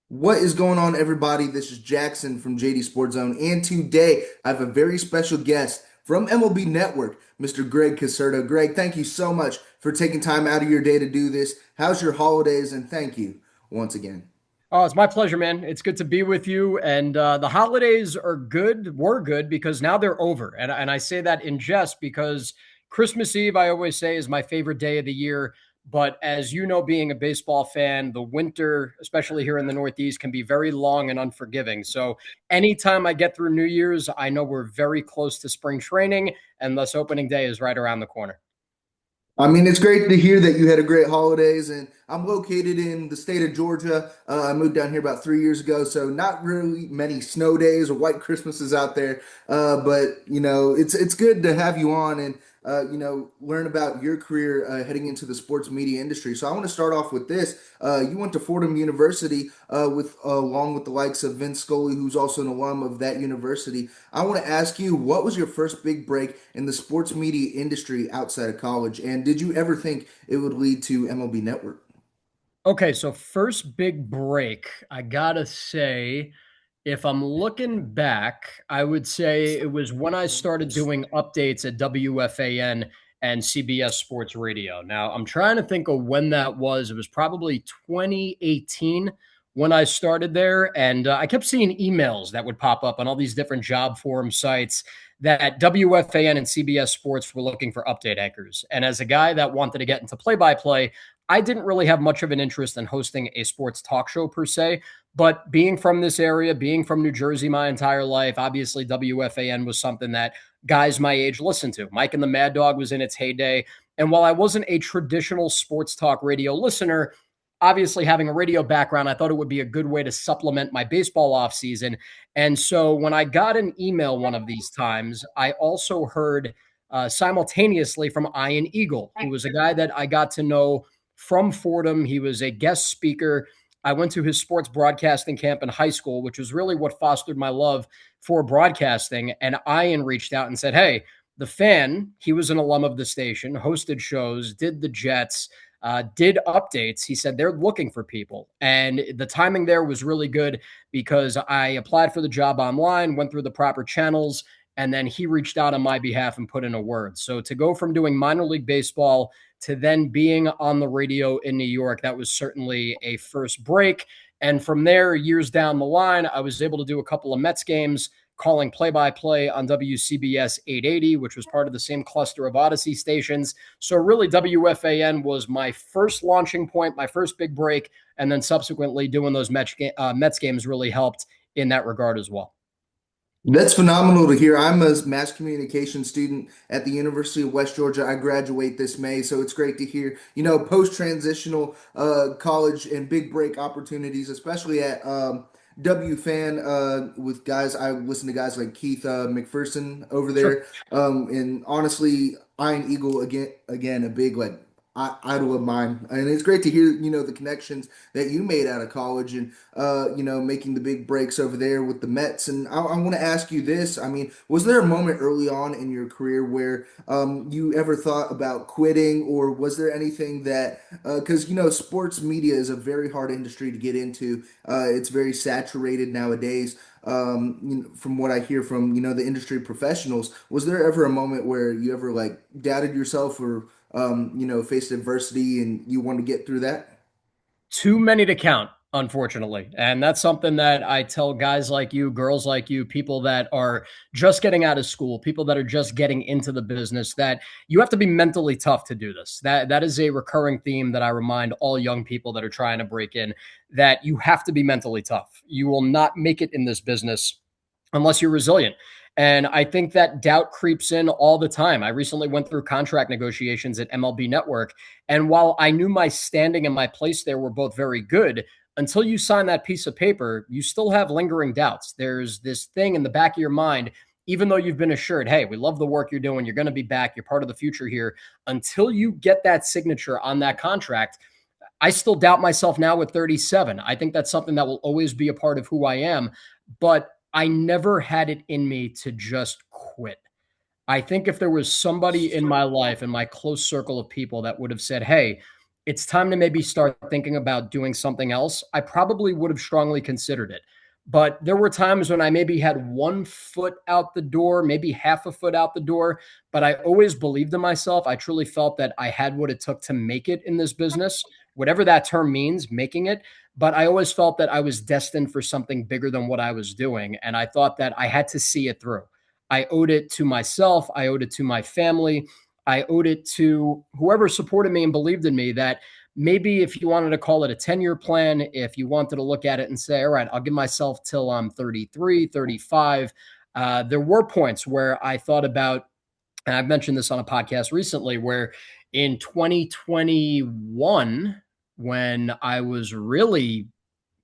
What is going on, everybody? This is Jackson from JD Sports Zone, and today I have a very special guest from MLB Network, Mr. Gregg Caserta. Greg, thank you so much for taking time out of your day to do this. How's your holidays? And thank you once again. Oh, it's my pleasure, man. It's good to be with you. And the holidays were good because now they're over. And I say that in jest because Christmas Eve, I always say, is my favorite day of the year. But as you know, being a baseball fan, the winter, especially here in the Northeast, can be very long and unforgiving. So anytime I get through New Year's, I know we're very close to spring training, and thus opening day is right around the corner. I mean, it's great to hear that you had a great holidays, and I'm located in the state of Georgia. I moved down here about 3 years ago, so not really many snow days or white Christmases out there. But it's good to have you on and learn about your career heading into the sports media industry. So I want to start off with this. You went to Fordham University with along with the likes of Vince Scully, who's also an alum of that university. I want to ask you, what was your first big break in the sports media industry outside of college? And did you ever think it would lead to MLB Network? Okay, so first big break, I gotta say, if I'm looking back, I would say it was when I started doing updates at WFAN and CBS Sports Radio. Now, I'm trying to think of when that was. It was probably 2018 when I started there. And I kept seeing emails that would pop up on all these different job forum sites that WFAN and CBS Sports were looking for update anchors. And as a guy that wanted to get into play by play, I didn't really have much of an interest in hosting a sports talk show per se. But being from this area, being from New Jersey my entire life, obviously WFAN was something that guys my age listened to. Mike and the Mad Dog was in its heyday. And while I wasn't a traditional sports talk radio listener, obviously having a radio background, I thought it would be a good way to supplement my baseball offseason. And so when I got an email one of these times, I also heard simultaneously from Ian Eagle, who was a guy that I got to know from Fordham. He was a guest speaker. I went to his sports broadcasting camp in high school, which was really what fostered my love for broadcasting. And Ian reached out and said, "Hey, the fan, he was an alum of the station, hosted shows, did the Jets, did updates." He said they're looking for people. And the timing there was really good because I applied for the job online, went through the proper channels, and then he reached out on my behalf and put in a word. So to go from doing minor league baseball to then being on the radio in New York, that was certainly a first break. And from there, years down the line, I was able to do a couple of Mets games, calling play by play on WCBS 880, which was part of the same cluster of Odyssey stations. So, really, WFAN was my first launching point, my first big break. And then subsequently, doing those Mets games really helped in that regard as well. That's phenomenal to hear. I'm a mass communication student at the University of West Georgia. I graduate this May, so it's great to hear, post-transitional college and big break opportunities, especially at WFAN with guys. I listen to guys like Keith McPherson over Sure. there. And honestly, Iron Eagle again, a big like idol of mine. And it's great to hear, the connections that you made out of college and making the big breaks over there with the Mets. And I want to ask you this. I mean, was there a moment early on in your career where you ever thought about quitting, or was there anything that, because, sports media is a very hard industry to get into. It's very saturated nowadays. From what I hear from, the industry professionals, was there ever a moment where you ever like doubted yourself or, faced adversity and you want to get through that? Too many to count, unfortunately. And that's something that I tell guys like you, girls like you, people that are just getting out of school, people that are just getting into the business, that you have to be mentally tough to do this. That is a recurring theme that I remind all young people that are trying to break in, that you have to be mentally tough. You will not make it in this business unless you're resilient. And I think that doubt creeps in all the time. I recently went through contract negotiations at MLB Network. And while I knew my standing and my place there were both very good, until you sign that piece of paper, you still have lingering doubts. There's this thing in the back of your mind, even though you've been assured, hey, we love the work you're doing, you're going to be back, you're part of the future here. Until you get that signature on that contract, I still doubt myself now at 37. I think that's something that will always be a part of who I am. But I never had it in me to just quit. I think if there was somebody in my life, in my close circle of people that would have said, hey, it's time to maybe start thinking about doing something else, I probably would have strongly considered it. But there were times when I maybe had 1 foot out the door, maybe half a foot out the door, but I always believed in myself. I truly felt that I had what it took to make it in this business, whatever that term means, making it. But I always felt that I was destined for something bigger than what I was doing. And I thought that I had to see it through. I owed it to myself, I owed it to my family, I owed it to whoever supported me and believed in me that maybe if you wanted to call it a 10-year plan, if you wanted to look at it and say, all right, I'll give myself till I'm 33, 35. There were points where I thought about, and I've mentioned this on a podcast recently, where in 2021, when I was really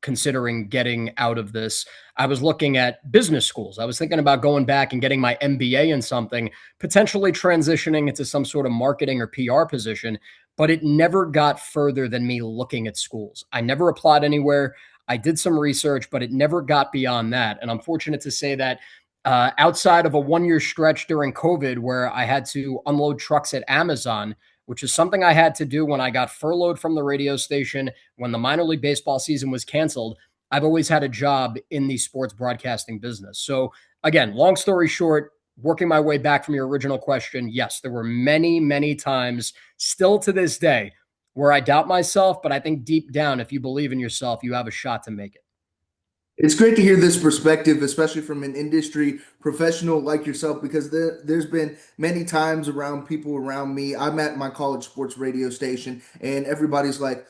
considering getting out of this, I was looking at business schools. I was thinking about going back and getting my MBA in something, potentially transitioning into some sort of marketing or PR position, but it never got further than me looking at schools. I never applied anywhere. I did some research, but it never got beyond that. And I'm fortunate to say that outside of a 1 year stretch during COVID where I had to unload trucks at Amazon, which is something I had to do when I got furloughed from the radio station, when the minor league baseball season was canceled. I've always had a job in the sports broadcasting business. So, again, long story short, working my way back from your original question, yes, there were many, many times still to this day where I doubt myself, but I think deep down, if you believe in yourself, you have a shot to make it. It's great to hear this perspective, especially from an industry professional like yourself, because there's been many times around people around me. I'm at my college sports radio station, and everybody's like,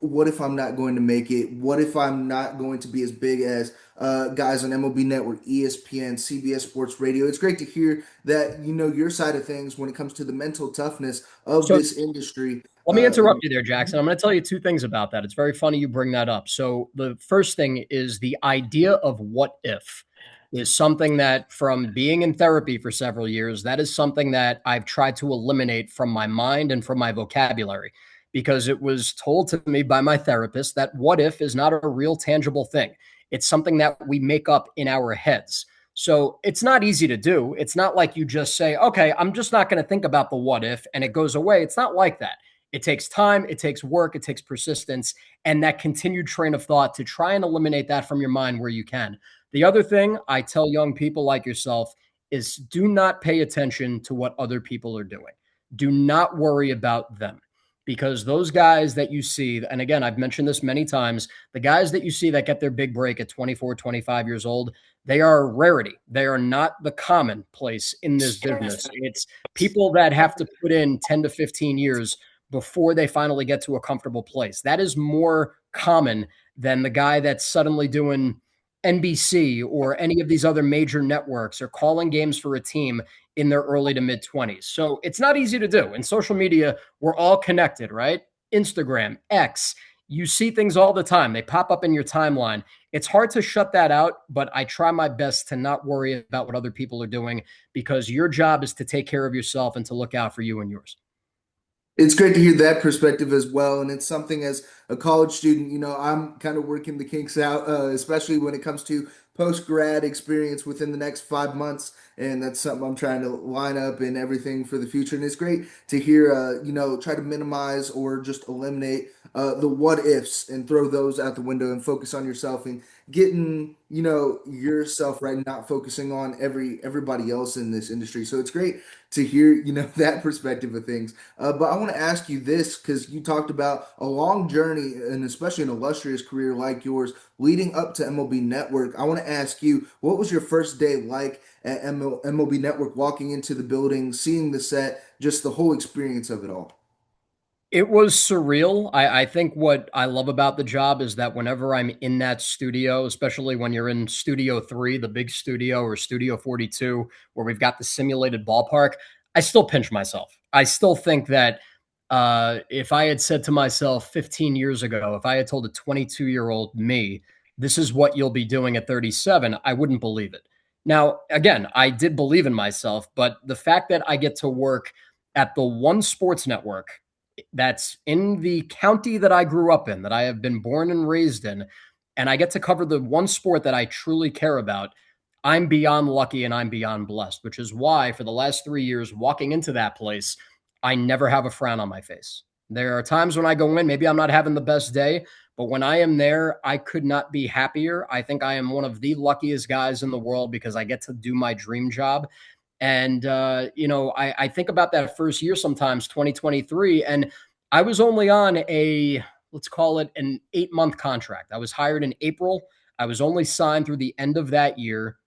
what if I'm not going to make it? What if I'm not going to be as big as guys on MLB Network, ESPN, CBS Sports Radio? It's great to hear that you know your side of things when it comes to the mental toughness of So, this industry. let me interrupt And you there, Jackson. I'm going to tell you two things about that. It's very funny you bring that up. So, the first thing is the idea of what if is something that, from being in therapy for several years, that is something that I've tried to eliminate from my mind and from my vocabulary because it was told to me by my therapist that what if is not a real tangible thing. It's something that we make up in our heads. So it's not easy to do. It's not like you just say, okay, I'm just not going to think about the what if and it goes away. It's not like that. It takes time, it takes work, it takes persistence, and that continued train of thought to try and eliminate that from your mind where you can. The other thing I tell young people like yourself is do not pay attention to what other people are doing. Do not worry about them because those guys that you see, and again, I've mentioned this many times, the guys that you see that get their big break at 24, 25 years old, they are a rarity. They are not the commonplace in this business. It's people that have to put in 10 to 15 years before they finally get to a comfortable place. That is more common than the guy that's suddenly doing NBC or any of these other major networks or calling games for a team in their early to mid 20s. So it's not easy to do. In social media, we're all connected, right? Instagram, X, you see things all the time. They pop up in your timeline. It's hard to shut that out, but I try my best to not worry about what other people are doing because your job is to take care of yourself and to look out for you and yours. it's great to hear that perspective as well. And it's something as a college student, you know, I'm kind of working the kinks out, especially when it comes to post grad experience within the next 5 months. And that's something I'm trying to line up and everything for the future. And it's great to hear, you know, try to minimize or just eliminate the what ifs and throw those out the window and focus on yourself and getting, you know, yourself right, not focusing on everybody else in this industry. So it's great to hear, you know, that perspective of things. But I want to ask you this because you talked about a long journey and especially an illustrious career like yours leading up to MLB Network. I want to ask you, what was your first day like at MLB Network, walking into the building, seeing the set, just the whole experience of it all? It was surreal. I think what I love about the job is that whenever I'm in that studio, especially when you're in Studio 3, the big studio, or Studio 42, where we've got the simulated ballpark, I still pinch myself. I still think that if I had said to myself 15 years ago, if I had told a 22-year-old me, this is what you'll be doing at 37, I wouldn't believe it. Now, again, I did believe in myself, but the fact that I get to work at the one sports network that's in the county that I grew up in, that I have been born and raised in, and I get to cover the one sport that I truly care about, I'm beyond lucky and I'm beyond blessed, which is why for the last 3 years, walking into that place, I never have a frown on my face. There are times when I go in, maybe I'm not having the best day, but when I am there, I could not be happier. I think I am one of the luckiest guys in the world because I get to do my dream job. And, I think about that first year sometimes, 2023, and I was only on let's call it an 8-month contract. I was hired in April. I was only signed through the end of that year.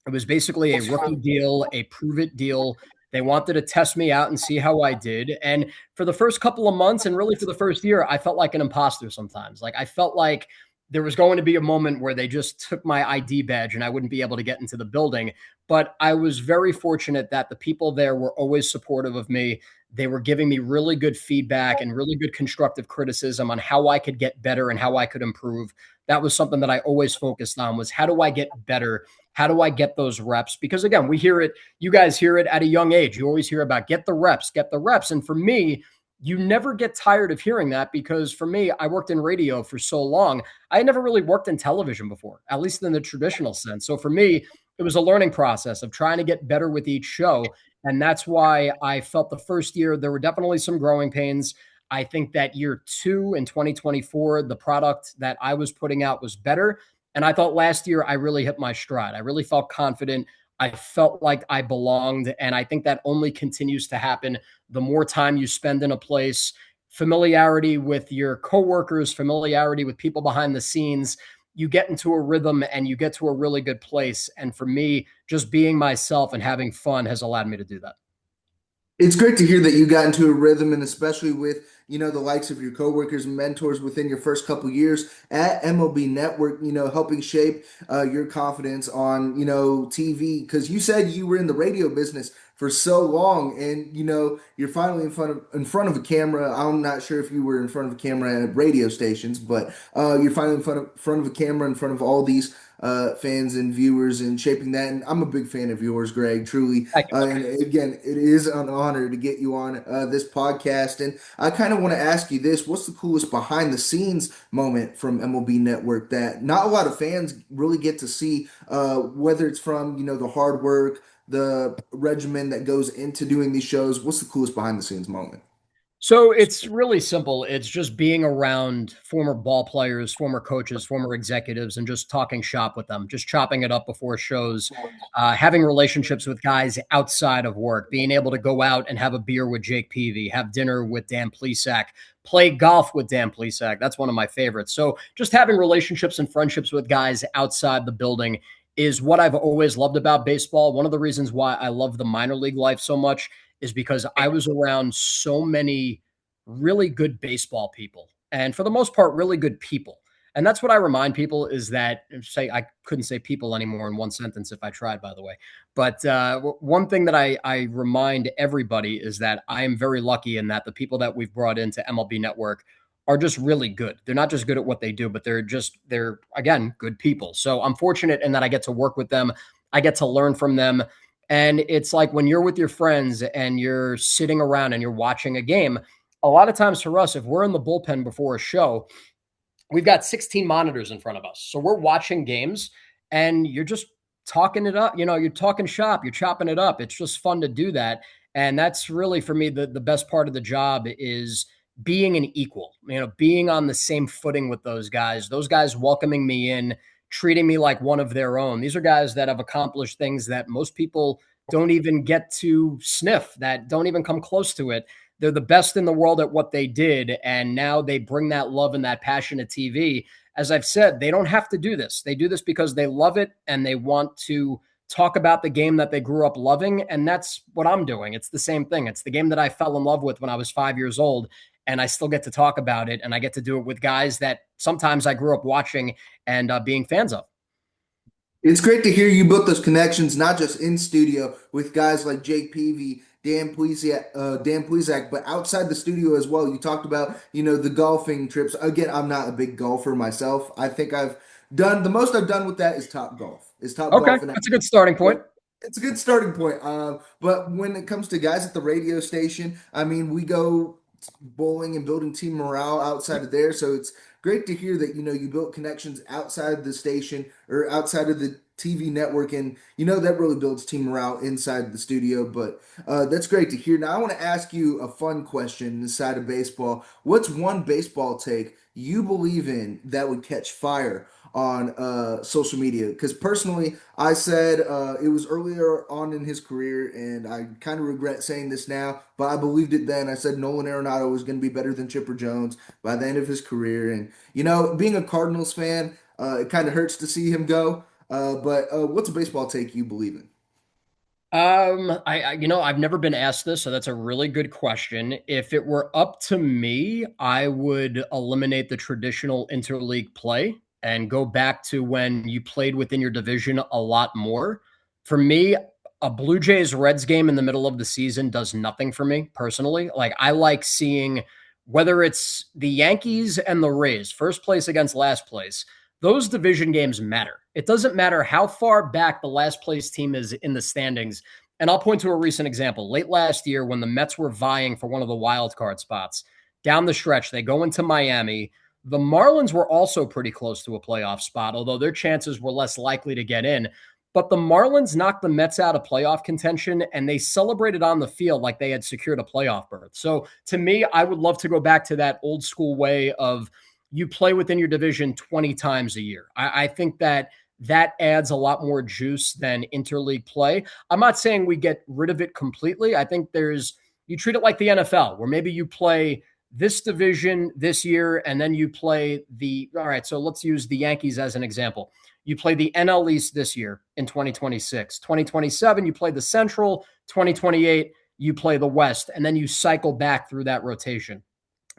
It was basically a rookie deal, a prove it deal. They wanted to test me out and see how I did. And for the first couple of months and really for the first year, I felt like an imposter sometimes. Like I felt like there was going to be a moment where they just took my ID badge and I wouldn't be able to get into the building. But I was very fortunate that the people there were always supportive of me. They were giving me really good feedback and really good constructive criticism on how I could get better and how I could improve. That was something that I always focused on was how do I get better? How do I get those reps? Because again, we hear it, you guys hear it at a young age. You always hear about get the reps, get the reps. And for me, you never get tired of hearing that because for me, I worked in radio for so long. I had never really worked in television before, at least in the traditional sense. So for me, it was a learning process of trying to get better with each show. And that's why I felt the first year there were definitely some growing pains. I think that year two in 2024, the product that I was putting out was better. And I thought last year I really hit my stride. I really felt confident. I felt like I belonged. And I think that only continues to happen the more time you spend in a place, familiarity with your coworkers, familiarity with people behind the scenes. You get into a rhythm and you get to a really good place. And for me, just being myself and having fun has allowed me to do that. It's great to hear that you got into a rhythm, and especially with, the likes of your coworkers and mentors within your first couple years at MLB Network, helping shape your confidence on, TV. Because you said you were in the radio business for so long, and you're finally in front of a camera. I'm not sure if you were in front of a camera at radio stations, but you're finally in front of a camera in front of all these fans and viewers and shaping that. And I'm a big fan of yours, Greg, truly. Thank you, And again, it is an honor to get you on this podcast. And I kind of want to ask you this: what's the coolest behind the scenes moment from MLB Network that not a lot of fans really get to see? Whether it's from the hard work, the regimen that goes into doing these shows. What's the coolest behind the scenes moment? So it's really simple. It's just being around former ball players, former coaches, former executives, and just talking shop with them, just chopping it up before shows, having relationships with guys outside of work, being able to go out and have a beer with Jake Peavy, have dinner with Dan Plesac, play golf with Dan Plesac. That's one of my favorites. So just having relationships and friendships with guys outside the building is what I've always loved about baseball. One of the reasons why I love the minor league life so much is because I was around so many really good baseball people and for the most part really good people. And that's what I remind people is that say I couldn't say people anymore in one sentence if I tried, by the way. But one thing that I remind everybody is that I am very lucky in that the people that we've brought into MLB Network are just really good. They're not just good at what they do, but they're again good people. So I'm fortunate in that I get to work with them. I get to learn from them. And it's like when you're with your friends and you're sitting around and you're watching a game, a lot of times for us, if we're in the bullpen before a show, we've got 16 monitors in front of us. So we're watching games and you're just talking it up. You're talking shop, you're chopping it up. It's just fun to do that. And that's really for me the best part of the job is being an equal, being on the same footing with those guys welcoming me in, treating me like one of their own. These are guys that have accomplished things that most people don't even get to sniff, that don't even come close to it. They're the best in the world at what they did. And now they bring that love and that passion to TV. As I've said, they don't have to do this. They do this because they love it and they want to talk about the game that they grew up loving. And that's what I'm doing. It's the same thing. It's the game that I fell in love with when I was 5 years old. And I still get to talk about it. And I get to do it with guys that sometimes I grew up watching and being fans of. It's great to hear you built those connections, not just in studio with guys like Jake Peavy, Dan Plesac, but outside the studio as well. You talked about, the golfing trips. Again, I'm not a big golfer myself. I think I've done the most I've done with that is Top Golf. Is Top Okay. Golf, and That's a good starting point. it's a good starting point. But when it comes to guys at the radio station, I mean, we go bowling and building team morale outside of there. So it's great to hear that, you built connections outside of the station or outside of the TV network. And, that really builds team morale inside the studio. But that's great to hear. Now, I want to ask you a fun question inside of baseball. What's one baseball take you believe in that would catch fire on social media? Because personally, I said it was earlier on in his career, and I kind of regret saying this now, but I believed it then. I said Nolan Arenado was going to be better than Chipper Jones by the end of his career. And, being a Cardinals fan, it kind of hurts to see him go. But what's a baseball take you believe in? I've never been asked this, so that's a really good question. If it were up to me, I would eliminate the traditional interleague play and go back to when you played within your division a lot more. For me, a Blue Jays Reds game in the middle of the season does nothing for me personally. Like, I like seeing whether it's the Yankees and the Rays, first place against last place. Those division games matter. It doesn't matter how far back the last place team is in the standings. And I'll point to a recent example. Late last year, when the Mets were vying for one of the wild card spots, down the stretch, they go into Miami. The Marlins were also pretty close to a playoff spot, although their chances were less likely to get in. But the Marlins knocked the Mets out of playoff contention, and they celebrated on the field like they had secured a playoff berth. So to me, I would love to go back to that old school way of you play within your division 20 times a year. I think that adds a lot more juice than interleague play. I'm not saying we get rid of it completely. I think you treat it like the NFL, where maybe you play this division this year and then you play all right, so let's use the Yankees as an example. You play the NL East this year in 2026. 2027, you play the Central. 2028, you play the West, and then you cycle back through that rotation.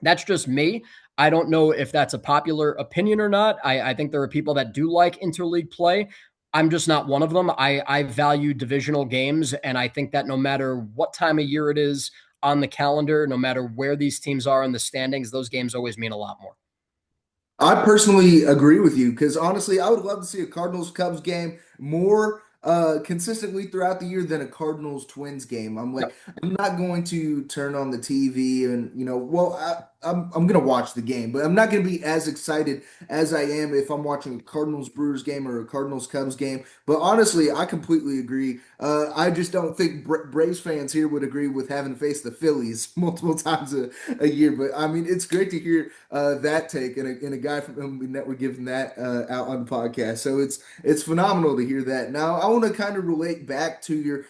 That's just me. I don't know if that's a popular opinion or not. I think there are people that do like interleague play. I'm just not one of them. I value divisional games, and I think that no matter what time of year it is on the calendar, no matter where these teams are in the standings, those games always mean a lot more. I personally agree with you because honestly, I would love to see a Cardinals Cubs game more consistently throughout the year than a Cardinals Twins game. Yep. I'm not going to turn on the TV and well, I'm gonna watch the game, but I'm not gonna be as excited as I am if I'm watching a Cardinals Brewers game or a Cardinals Cubs game. But honestly, I completely agree. I just don't think Braves fans here would agree with having to face the Phillies multiple times a year. But I mean, it's great to hear that take and a guy from MLB Network giving that out on the podcast. So it's phenomenal to hear that. Now I want to kind of relate back to your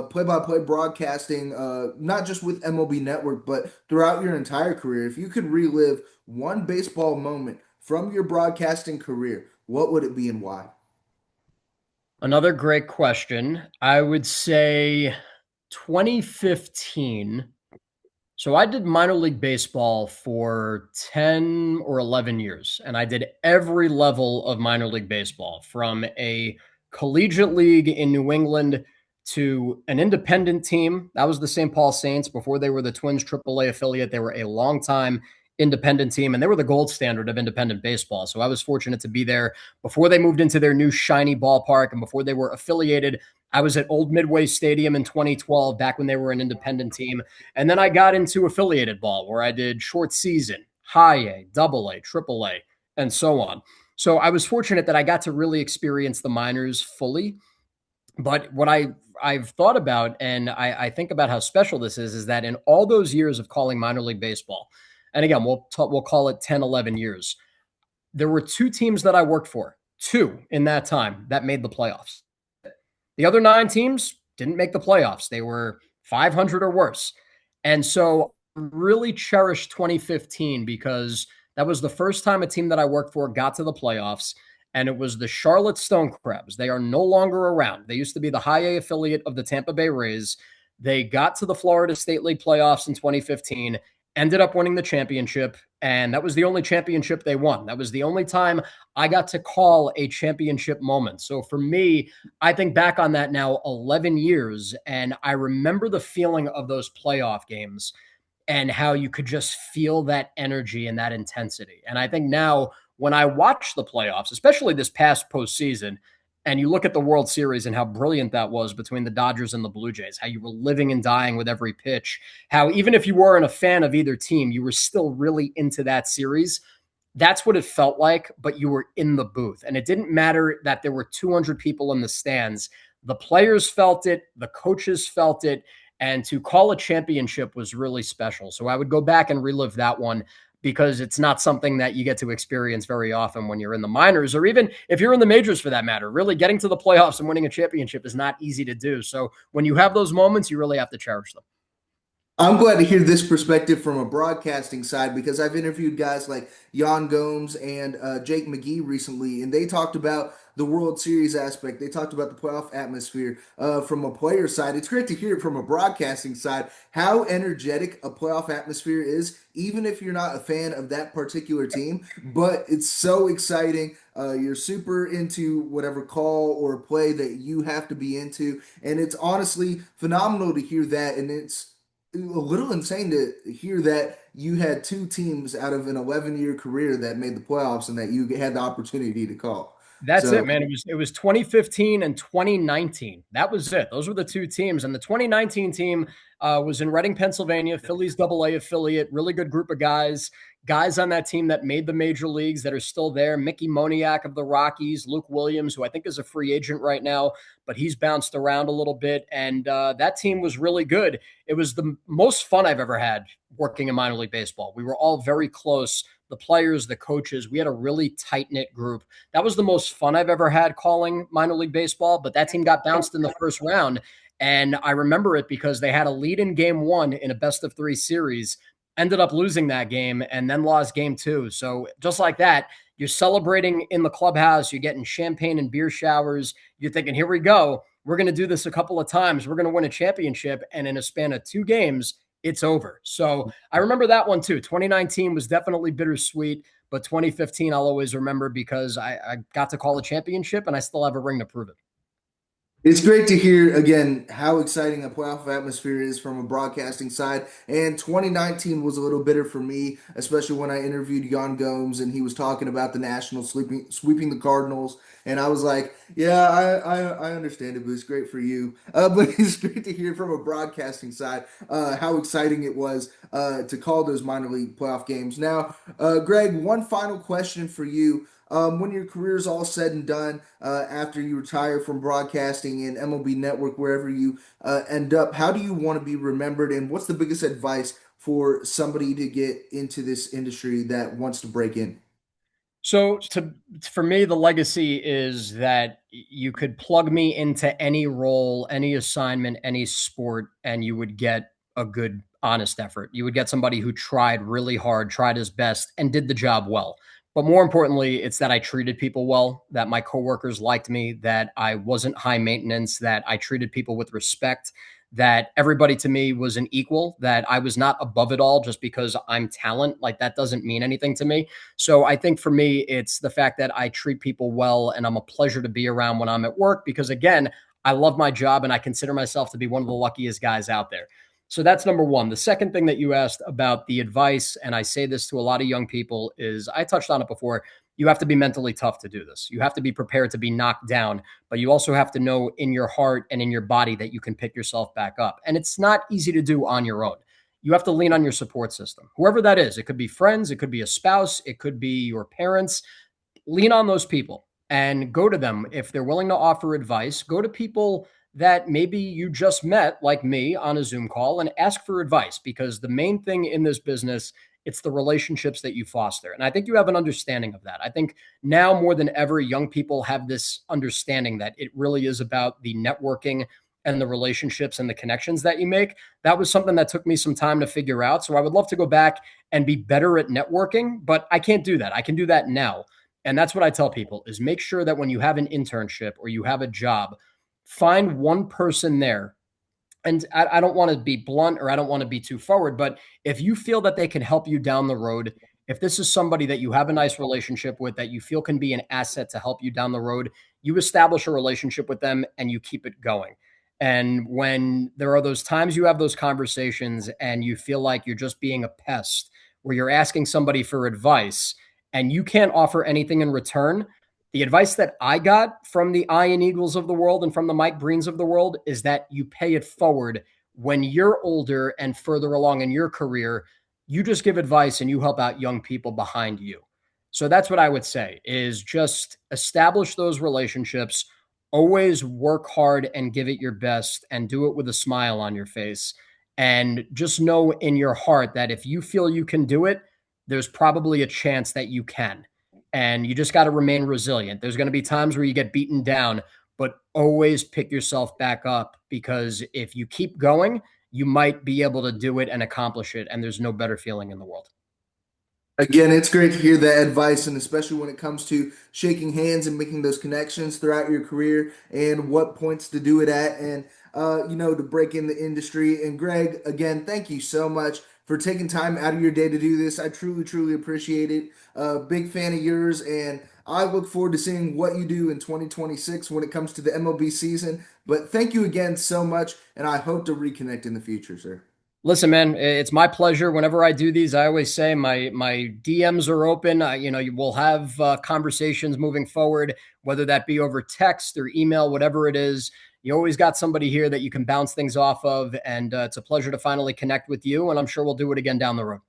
play-by-play broadcasting, not just with MLB Network, but throughout your entire career. If you could relive one baseball moment from your broadcasting career, what would it be and why? Another great question. I would say 2015. So I did minor league baseball for 10 or 11 years, and I did every level of minor league baseball from a collegiate league in New England to an independent team. That was the St. Paul Saints before they were the Twins AAA affiliate. They were a long time independent team, and they were the gold standard of independent baseball. So I was fortunate to be there before they moved into their new shiny ballpark and before they were affiliated. I was at Old Midway Stadium in 2012, back when they were an independent team. And then I got into affiliated ball where I did short season, high A, double A, triple A, and so on. So I was fortunate that I got to really experience the minors fully. But what I've thought about, and I think about how special this is that in all those years of calling minor league baseball, and again, we'll call it 10, 11 years, there were two teams that I worked for, two in that time that made the playoffs. The other nine teams didn't make the playoffs. They were 500 or worse. And so I really cherished 2015 because that was the first time a team that I worked for got to the playoffs. And it was the Charlotte Stone Crabs. They are no longer around. They used to be the high A affiliate of the Tampa Bay Rays. They got to the Florida State League playoffs in 2015, ended up winning the championship. And that was the only championship they won. That was the only time I got to call a championship moment. So for me, I think back on that now 11 years, and I remember the feeling of those playoff games and how you could just feel that energy and that intensity. And I think now when I watch the playoffs, especially this past postseason, And you look at the World Series and how brilliant that was between the Dodgers and the Blue Jays, how you were living and dying with every pitch, how even if you weren't a fan of either team, you were still really into that series. That's what it felt like, but you were in the booth. And it didn't matter that there were 200 people in the stands. The players felt it, the coaches felt it, and to call a championship was really special. So I would go back and relive that one because it's not something that you get to experience very often when you're in the minors or even if you're in the majors for that matter. Really getting to the playoffs and winning a championship is not easy to do. So when you have those moments, you really have to cherish them. I'm glad to hear this perspective from a broadcasting side because I've interviewed guys like Jan Gomes and Jake McGee recently, and they talked about the World Series aspect. They talked about the playoff atmosphere from a player side. It's great to hear it from a broadcasting side how energetic a playoff atmosphere is, even if you're not a fan of that particular team. But it's so exciting. You're super into whatever call or play that you have to be into, and it's honestly phenomenal to hear that. And it's a little insane to hear that you had two teams out of an 11-year career that made the playoffs and that you had the opportunity to call. That's it, So man. It was 2015 and 2019. That was it. Those were the two teams. And the 2019 team was in Reading, Pennsylvania, Phillies Double A affiliate. Really good group of guys on that team that made the major leagues that are still there. Mickey Moniak of the Rockies, Luke Williams, who I think is a free agent right now, but he's bounced around a little bit. And that team was really good. It was the most fun I've ever had working in minor league baseball. We were all very close. The players, the coaches, we had a really tight knit group. That was the most fun I've ever had calling minor league baseball, but that team got bounced in the first round. And I remember it because they had a lead in game one in a best of three series, ended up losing that game, and then lost game two. So just like that, you're celebrating in the clubhouse, you're getting champagne and beer showers. You're thinking, here we go. We're going to do this a couple of times. We're going to win a championship. And in a span of two games, it's over. So I remember that one too. 2019 was definitely bittersweet. But 2015, I'll always remember because I got to call a championship and I still have a ring to prove it. it's great to hear again how exciting a playoff atmosphere is from a broadcasting side. And 2019 was a little bitter for me, especially when I interviewed Jan Gomes and he was talking about the Nationals sweeping the Cardinals. And I was like, yeah, I understand it, but it's great for you. But it's great to hear from a broadcasting side how exciting it was to call those minor league playoff games. Now, Greg, one final question for you. When your career is all said and done, after you retire from broadcasting and MLB Network, wherever you end up, how do you want to be remembered? And what's the biggest advice for somebody to get into this industry that wants to break in? So for me, the legacy is that you could plug me into any role, any assignment, any sport, and you would get a good, honest effort. You would get somebody who tried really hard, tried his best, and did the job well. But more importantly, it's that I treated people well, that my coworkers liked me, that I wasn't high maintenance, that I treated people with respect, that everybody to me was an equal, that I was not above it all just because I'm talent. Like that doesn't mean anything to me. So I think for me, it's the fact that I treat people well and I'm a pleasure to be around when I'm at work because, again, I love my job and I consider myself to be one of the luckiest guys out there. So that's number one. The second thing that you asked about the advice, and I say this to a lot of young people, is I touched on it before. You have to be mentally tough to do this. You have to be prepared to be knocked down, but you also have to know in your heart and in your body that you can pick yourself back up. And it's not easy to do on your own. You have to lean on your support system, whoever that is. It could be friends, it could be a spouse, it could be your parents. Lean on those people and go to them if they're willing to offer advice. Go to people that maybe you just met, like me, on a Zoom call and ask for advice because the main thing in this business, it's the relationships that you foster. And I think you have an understanding of that. I think now more than ever, young people have this understanding that it really is about the networking and the relationships and the connections that you make. That was something that took me some time to figure out. So I would love to go back and be better at networking, but I can't do that. I can do that now. And that's what I tell people is make sure that when you have an internship or you have a job, find one person there. And I don't want to be blunt or I don't want to be too forward, but if you feel that they can help you down the road, if this is somebody that you have a nice relationship with that you feel can be an asset to help you down the road, you establish a relationship with them and you keep it going. And when there are those times you have those conversations and you feel like you're just being a pest, where you're asking somebody for advice and you can't offer anything in return, The advice that I got from the Ian Eagles of the world and from the Mike Breens of the world is that you pay it forward when you're older and further along in your career. You just give advice and you help out young people behind you. So that's what I would say is just establish those relationships, always work hard and give it your best and do it with a smile on your face. And just know in your heart that if you feel you can do it, there's probably a chance that you can, and you just got to remain resilient. There's going to be times where you get beaten down, but always pick yourself back up, because if you keep going, you might be able to do it and accomplish it. And there's no better feeling in the world. Again, it's great to hear that advice, and especially when it comes to shaking hands and making those connections throughout your career and what points to do it at, and to break in the industry. And Greg, again, thank you so much for taking time out of your day to do this. I truly, truly appreciate it. Big fan of yours, and I look forward to seeing what you do in 2026 when it comes to the MLB season. But thank you again so much, and I hope to reconnect in the future, sir. Listen, man, it's my pleasure. Whenever I do these, I always say my DMs are open. We'll have conversations moving forward, whether that be over text or email, whatever it is. You always got somebody here that you can bounce things off of, and it's a pleasure to finally connect with you. And I'm sure we'll do it again down the road.